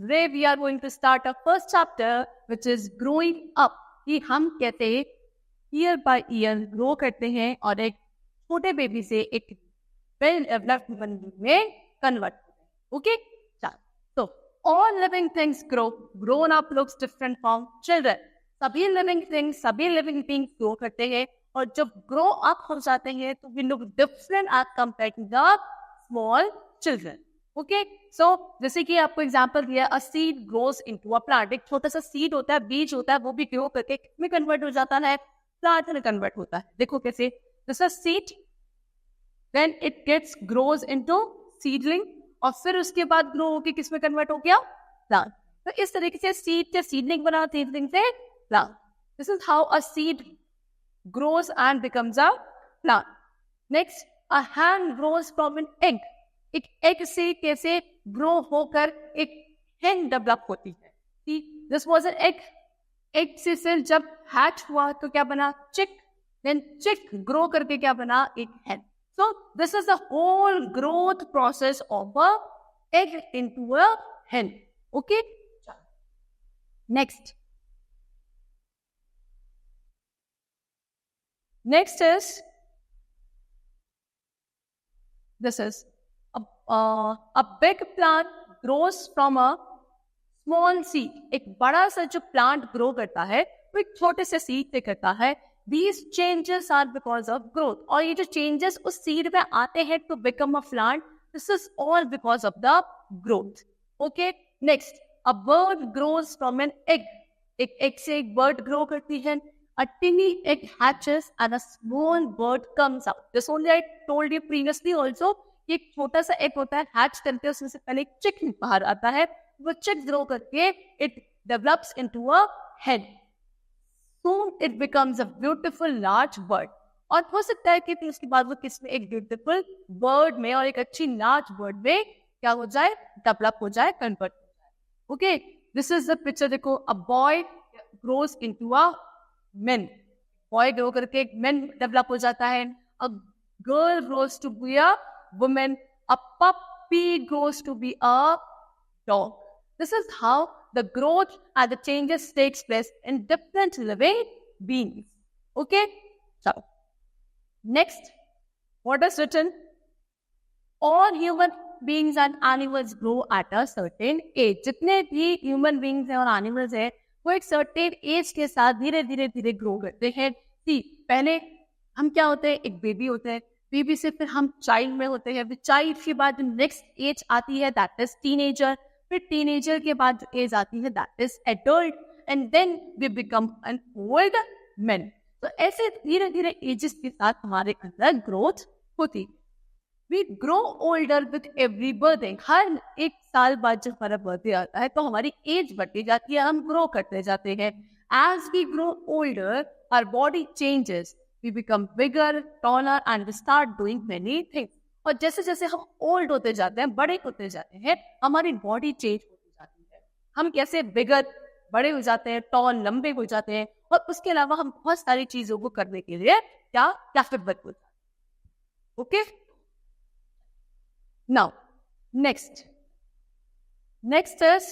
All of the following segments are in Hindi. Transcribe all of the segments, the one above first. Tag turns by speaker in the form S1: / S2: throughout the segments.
S1: today we are going to start our first chapter, which is growing up. कि हम कैसे ईयर बाय ईयर ग्रो करते हैं और एक छोटे बेबी से एक वेल डेवलप्ड ह्यूमन में कन्वर्ट होते हैं. ओके, तो all living things grow. Grown up looks different from children. सभी लिविंग थिंग्स, सभी लिविंग बीइंग्स ग्रो करते हैं, और जब ग्रो अप हो जाते हैं तो we look different as compared to the small children. Okay, so जैसे कि आपको एग्जांपल दिया, a seed grows into a plant. एक छोटा सा सीड होता है, बीज होता है, वो भी ग्रो करके किसमें कन्वर्ट हो जाता है? प्लांट में कन्वर्ट होता है. देखो कैसे, this is seed, then it gets grows into seedling, और फिर उसके बाद ग्रो होके किसमें कन्वर्ट हो गया? प्लांट. तो इस तरीके से सीड से सीडलिंग बना, सीडलिंग से plant. This is how a seed grows and becomes a plant. Next, a hen grows from an egg. एक egg से कैसे grow होकर एक hen develop होती है. See, this was an egg. Egg से फिर जब hatch हुआ तो क्या बना? Chick. Then chick grow करके क्या बना? एक hen. So this is the whole growth process of a egg into a hen. Okay. Next. Next is, this is a big plant grows from a small seed. एक बड़ा सा जो plant grow करता है वो एक छोटे से seed से करता है. These changes are because of growth. और ये जो changes उस seed में आते हैं to become a plant, this is all because of the growth. Okay, next, a bird grows from an egg. एक egg से एक bird grow करती है. A tiny egg hatches and a small bird comes out. This only I told you previously also. एक छोटा सा egg होता है, hatch करके उसमें से पहले एक chick बाहर आता है. वो chick grow करके it develops into a hen. Soon it becomes a beautiful large bird. और हो सकता है कि फिर उसके बाद वो किसमें? एक beautiful bird में, और एक अच्छी large bird में क्या हो जाए? Develop हो जाए, convert हो जाए. Okay, this is the picture. देखो, a boy grows into a men. Boy grow करके एक men develop हो जाता है. A girl grows to be a woman. A puppy grows to be a dog. This is how the growth and the changes takes place in different living beings. Okay? So, next, what is written? All human beings and animals grow at a certain age. जितने भी human beings हैं और animals हैं, वो एक सर्टेन एज के साथ धीरे धीरे धीरे ग्रो करते हैं. पहले हम क्या होते हैं? एक बेबी होते हैं. बेबी से फिर हम चाइल्ड में होते हैं. फिर चाइल्ड के बाद नेक्स्ट एज आती है, दैट इज टीनेजर. फिर टीनेजर के बाद जो एज आती है, that is adult, and then we become an old man. तो ऐसे धीरे धीरे एजेस के साथ हमारे अंदर ग्रोथ होती. We grow older with every birthday. हर एक साल बाद जब हमारा बर्थडे आता है तो हमारी एज बढ़ती जाती है, हम ग्रो करते जाते हैं. As we grow older, our body changes. We become bigger, taller, and we start doing many things. और जैसे जैसे हम ओल्ड होते जाते हैं, बड़े होते जाते हैं, हमारी बॉडी चेंज होती जाती है. हम कैसे बिगर, बड़े हो जाते हैं, टॉल, लंबे हो जाते हैं, और उसके अलावा हम बहुत सारी चीजों को करने के लिए क्या कैपेबल हो जाते हैं. Okay, now next is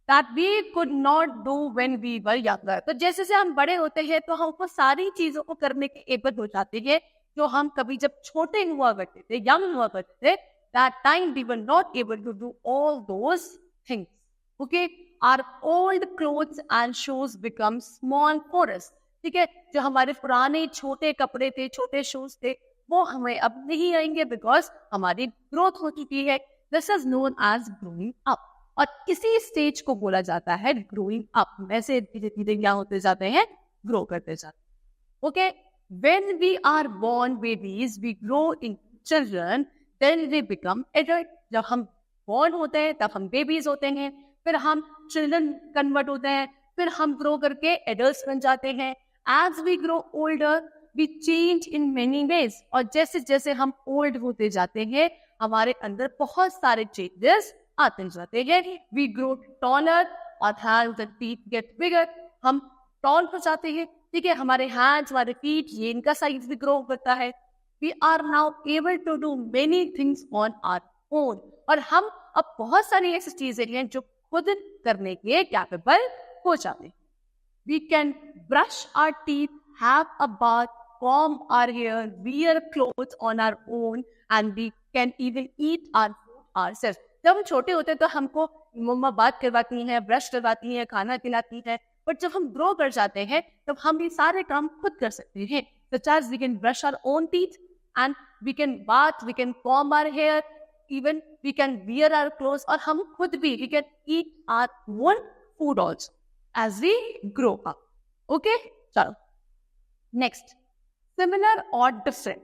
S1: that we could not do when we were younger. तो जैसे से हम बड़े होते हैं तो हम वो सारी चीजों को करने के एबल हो जाते हैं जो हम कभी जब छोटे हुआ करते थे, यंग हुआ करते थे, that time we were not able to do all those things. Okay, our old clothes and shoes become small for us. ठीक है, जो हमारे पुराने छोटे कपड़े थे, छोटे शूज थे, वो हमें अब नहीं आएंगे बिकॉज हमारी ग्रोथ हो चुकी है. This is known as growing up. और इसी स्टेज को बोला जाता है ग्रोइंग अप. वैसे धीरे धीरे क्या होते जाते हैं? ग्रो करते जाते हैं. Okay, when we are born babies we grow in children, then we become adult. जब हम बोर्न होते हैं तब हम बेबीज होते हैं, फिर हम चिल्ड्रन कन्वर्ट होते हैं, फिर हम ग्रो करके एडल्ट्स बन जाते हैं. As we grow older, we change in many ways. और जैसे जैसे हम ओल्ड होते जाते हैं हमारे अंदर बहुत सारे चेंजेस आते जाते हैं. We grow taller, our hands and feet get bigger. हम टॉल हो जाते हैं. ठीक है, हमारे हैंड्स, हमारे फीट, ये इनका साइज भी ग्रो करता है. We are now able to do many things on our own. और हम अब बहुत सारी ऐसी चीजें हैं जो खुद करने के कैपेबल हो जाते हैं. We can brush our teeth, have a bath, comb our hair, wear clothes on our own, and we can even eat our food ourselves. जब हम छोटे होते हैं तो हमको मम्मा बात करवाती हैं, ब्रश करवाती हैं, खाना खिलाती हैं. बट जब हम ग्रो कर जाते हैं तब हम ये सारे काम खुद कर सकते हैं. Such as we can brush our own teeth, and we can bath, we can comb our hair, even we can wear our clothes, और हम खुद भी we can eat our own food also as we grow up. Okay, chalo. Next, similar or different.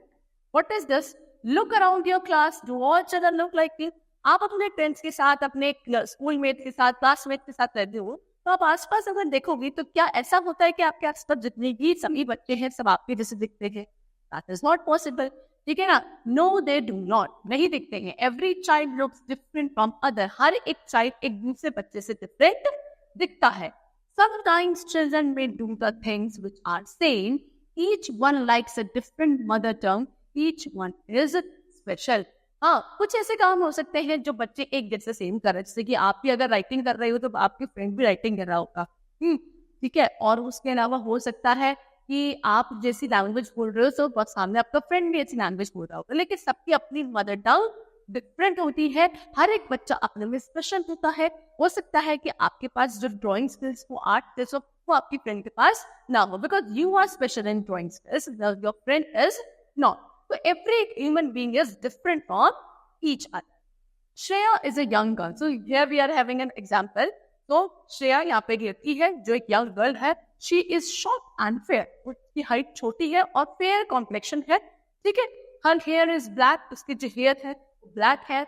S1: What is this? Look around your class. Do all children look like you? आप अपने फ्रेंड्स के साथ, अपने स्कूल मेट के साथ, क्लासमेट के साथ रहते हो, तो आप आसपास अगर देखोगे तो क्या ऐसा होता है कि आपके आसपास जितने भी सभी बच्चे हैं सब आपके जैसे दिखते हैं? That is not possible. ठीक है ना? No, they do not. नहीं दिखते हैं. Every child looks different from other. हर एक child एक दूसरे बच्चे से different दिखता है. Sometimes children may do the things which are same. Each one likes a different mother tongue. Each one is special. हाँ, कुछ ऐसे काम हो सकते हैं जो बच्चे एक जैसे सेम कर रहे हैं. जैसे कि आप भी अगर राइटिंग कर रहे हो तो आपके फ्रेंड भी राइटिंग कर रहा होगा. ठीक है. और उसके अलावा हो सकता है कि आप जैसी लैंग्वेज बोल रहे हो तो सामने आपका फ्रेंड भी ऐसी लैंग्वेज बोल रहा होगा. लेकिन सबकी अपनी मदर टंग डिफरेंट होती है. हर एक बच्चा अपने में स्पेशल होता है. हो सकता है कि आपके पास जो ड्राइंग स्किल्स हो, आर्ट स्किल्स हो, वो आपकी फ्रेंड के पास ना हो, because you are special in drawing skills, your friend is not. So every human being is different from each other. Shreya is a young girl. So here we are having an example. So Shreya यहाँ पे गिरती है जो एक young girl है. She is short and fair. उसकी height छोटी है और fair complexion है. ठीक है. Her hair is black. उसके जो hair है black है,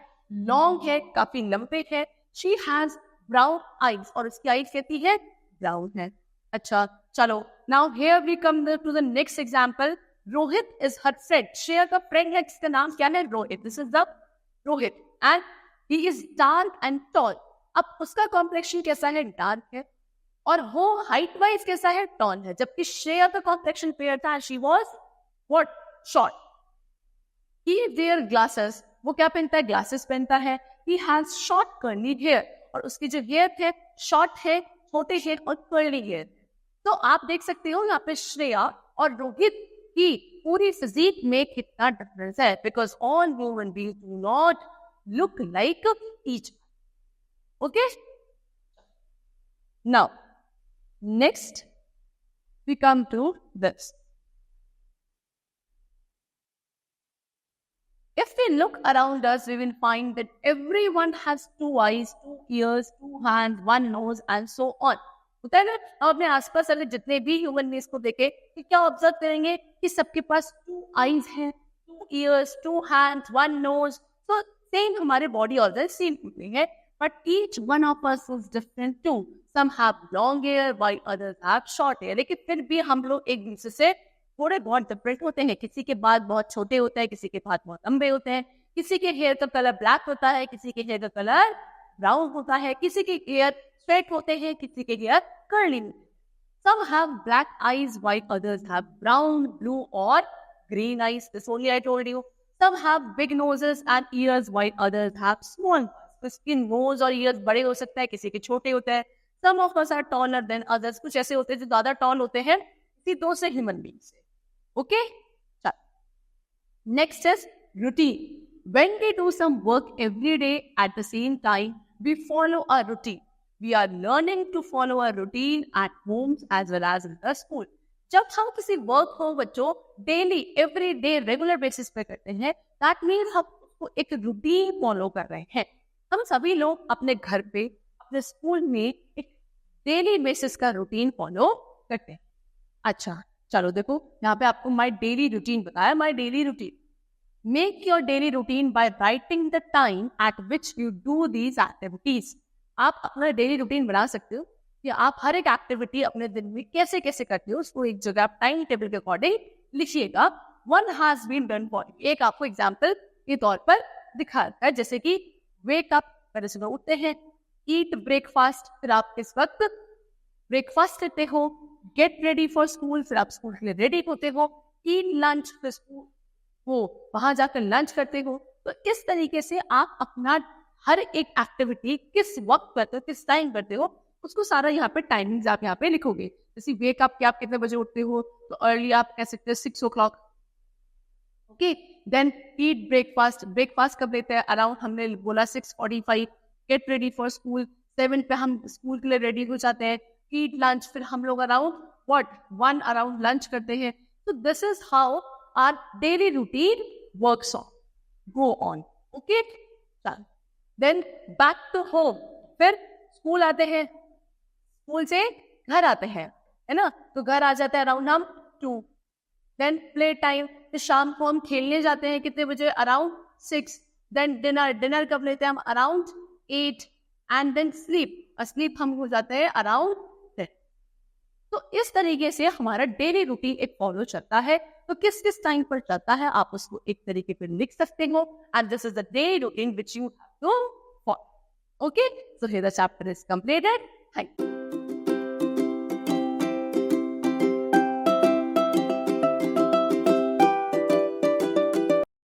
S1: long है, काफी लंबे है. She has brown eyes और उसकी eyes कहती है brown है. अच्छा, चलो. Now here we come to the next example. Rohit is her friend. Shreya का friend है जिसका नाम क्या है? Rohit. This is the Rohit. And he is dark and tall. अब उसका complexion कैसा है? Dark है. और वो height wise कैसा है? Tall है. जबकि Shreya का complexion fair था. She was what? Short. He wear glasses. वो क्या पहनता है? Glasses पहनता है. He has short curly hair. और उसकी जो hair है short है, छोटे hair और curly hair. तो आप देख सकते हो यहाँ पे श्रेया और रोहित की पूरी फिजिक में कितना डिफरेंस है. Because all human beings do not look like each. Okay, now next we come to this. If we look around us, we will find that everyone has 2 eyes, 2 ears, 2 hands, 1 nose, and so on. होता है ना? हम अपने आसपास अगर जितने भी ह्यूमन बीइंग्स को देखें कि क्या ऑब्जर्व करेंगे कि सबके पास 2 आईज हैं, 2 ears, 2 hands, 1 nose. तो सेम हमारे बॉडी ऑर्गन सेम होते हैं, but each one of us is different too. Some have long hair while others have short hair. लेकिन फिर भी हम लोग एक दूसरे से थोड़े बहुत डिफरेंट होते हैं. किसी के बाल बहुत छोटे होते हैं, किसी के बाल बहुत लंबे होते हैं, किसी के हेयर का कलर ब्लैक होता है, किसी के हेयर का कलर ब्राउन होता है, किसी के हेयर स्ट्रेट होते हैं, किसी के hair curly. Some have black eyes while others have brown, blue or green eyes. This only I told you. Some have big noses and ears while others have small ones. इसकी nose और ears बड़े हो सकते हैं, किसी के छोटे होते हैं. Some of us are taller than others. कुछ ऐसे होते हैं जो ज्यादा tall होते हैं किसी दूसरे human being से. Okay? Next is routine. When we do some work every day at the same time, we follow a routine. We are learning to follow a routine at homes as well as in the school. जब हम किसी वर्क को बच्चों daily every day regular basis पे करते हैं, दैट मीन्स हम उसको एक रूटीन फॉलो कर रहे हैं. हम सभी लोग अपने घर पे, अपने स्कूल में एक डेली बेसिस का रूटीन फॉलो करते हैं. अच्छा, चलो देखो यहाँ पे आपको माई डेली रूटीन बताया. My daily routine, make your daily routine by writing the time eight which you do these activities. आप अपना डेली रूटीन बना सकते हो कि आप हर एक एक्टिविटी अपने दिन में कैसे कैसे करते हो, उसको एक जगह आप टाइम टेबल के अकॉर्डिंग लिखिएगा. One has been done for you. एक आपको एग्जाम्पल के तौर पर दिखाता है, जैसे कि वेक अप, पहले सुबह उठते हैं, ईट ब्रेकफास्ट, फिर आप किस वक्त ब्रेकफास्ट करते हो, गेट रेडी फॉर स्कूल, फिर आप स्कूल के लिए रेडी होते हो, ईट लंच, फिर स्कूल हो, वहां जाकर लंच करते हो। तो इस तरीके से आप अपना हर एक एक्टिविटी किस वक्त करते हो, किस टाइम करते हो, उसको सारा यहाँ पे टाइमिंग्स आप यहाँ पे लिखोगे। जैसे वेक अप, आप कितने बजे उठते हो, तो अर्ली आप कह सकते हो 6 o'clock। Okay, then eat breakfast. Breakfast कब लेते हैं? अराउंड हमने बोला 6:45। गेट रेडी फॉर स्कूल, 7 पे हम स्कूल के लिए रेडी हो जाते हैं। ईट लंच, फिर हम लोग अराउंड 1 अराउंड लंच करते हैं। तो this is how are daily routine works on, go on. Okay, then back to home, फिर स्कूल आते हैं, स्कूल से घर आते हैं, है ना? तो घर आ जाते हैं अराउंड हम 2। देन प्ले टाइम, फिर शाम को हम खेलने जाते हैं कितने बजे? अराउंड 6। देन डिनर, डिनर कब लेते हैं हम? Around 8। And then sleep, sleep हम हो जाते हैं अराउंड 10। तो इस तरीके से हमारा डेली रूटीन एक फॉलो चलता है। तो किस किस टाइम पर चलता है आप उसको एक तरीके पे लिख सकते हो। And this is the daily routine which you have to follow. Okay, so here the chapter is completed. Thank you.